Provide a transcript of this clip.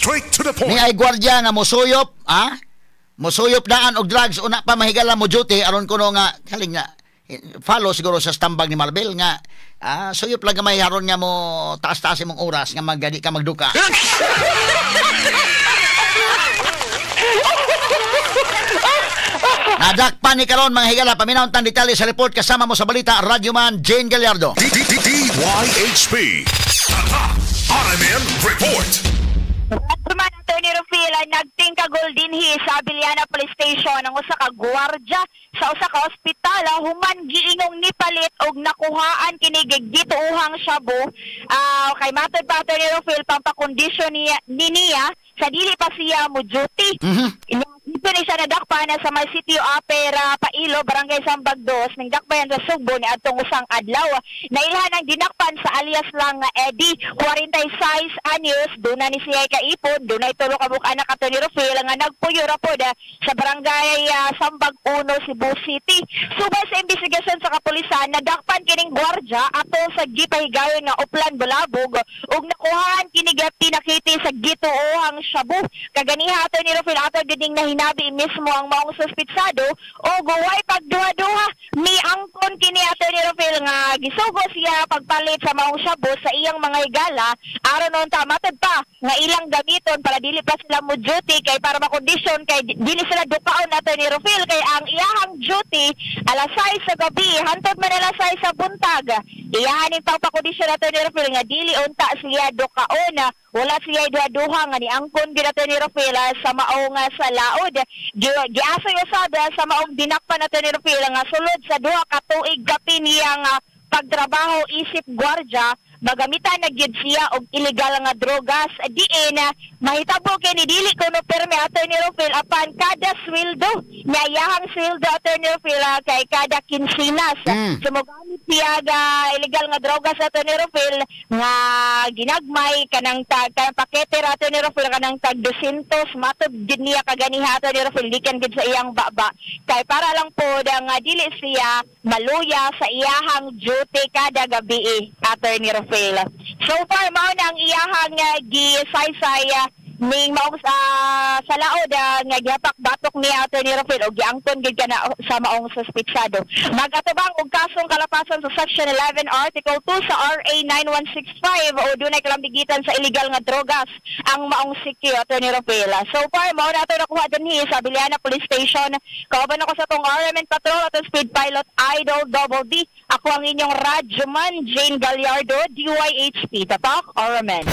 straight to the point. Ni ay gwardiya nga mosuyop, ha? Mosuyop daan og drugs una pa mahigala mo duty aron kuno nga kaling nga follow siguro sa stambag ni Marvel nga suyop lang gamay haron nga mo taas-taas imong oras nga magadi ka magduka. Nadakpan ni karon mga higala, paminaw tang detalye sa report kasama mo sa balita, Radyoman Jane Gallardo. DYHP RMN Report. Radyoman Attorney Rufil nagtingkagol dinhi sa Abiliana Police Station ang usa ka gwardiya sa usa ka ospital human giingong nipalit og nakuhaan kini gituuhang shabu kay matod pa Attorney Rufil pampakondisyon niya sa dili pa siya mo duty. Dito ni siya nadakpan sa may City Opera Pailo, Barangay Sambag 2, ning dakpan sa Sugbo ni adtong usang adlaw. Nailhan ang dinakpan sa alias lang nga Eddie, 46 anyos, duna ni siya kaipod, dunay tulo ka anak Attorney Rufil nga nagpuyo ra pod sa Barangay Sambag 1, Cebu City. Subay sa investigasyon sa kapulisan, nadakpan kining gwardiya ato sa gipahigayon nga Uplan Bulabog ug nakuhaan kini pinakiti sa gituohang shabu. Kaganiha Attorney Rufil ato giding nahinabi mismo ang maong suspitsado o guway pagduha-duha ni angkon kini Attorney Rufil nga gisugo siya pagpalit sa maong shabu sa iyang mga higala aron unta matod pa nga ilang gamiton para dili pa sila mo duty kay para makondisyon kay dili sila dukaon Attorney Rufil kay ang iyahang duty alas 6 sa gabi hantod man alas 6 sa buntag. Iyahan yung pagpakondisyon Attorney Rufil nga dili unta siya dukaon wala siya duha-duha nga ni angkon gid Attorney Rufil sa maong sa laod. Giasoy usab sa maong dinakpan Attorney Rufil nga sulod sa duha ka tuig gapi niyang pagtrabaho isip gwardiya magamitan na gyud siya og illegal nga drogas diin mahitabo kay ni dili kuno perme Attorney Rufil apan kada sweldo nya iyahang sweldo Attorney Rufil kay kada kinsinas sumogamit siya ga illegal nga drogas Attorney Rufil nga ginagmay kanang pakete Attorney Rufil kanang tag 200 matod gid niya kaganiha Attorney Rufil dikan gid sa iyang baba kay para lang po nga dili siya maluya sa iyahang duty kada gabi Attorney Rufil. So far mao na ang iyahang gisaysay ning maong sa laod nga gihapak batok ni Attorney Rufil og giangkon gid kana sa maong suspitsado. Magatubang og kasong kalapasan sa Section 11 Article 2 sa RA 9165 o dunay kalambigitan sa illegal nga drogas ang maong sikyo Attorney Rufil. So far mao na ato nakuha dinhi sa Abiliana Police Station. Kauban ako sa tong RMN Patrol at Speed Pilot Idol Double D. Ako ang inyong Radyoman Jane Gallardo, DYHP Tatak RMN.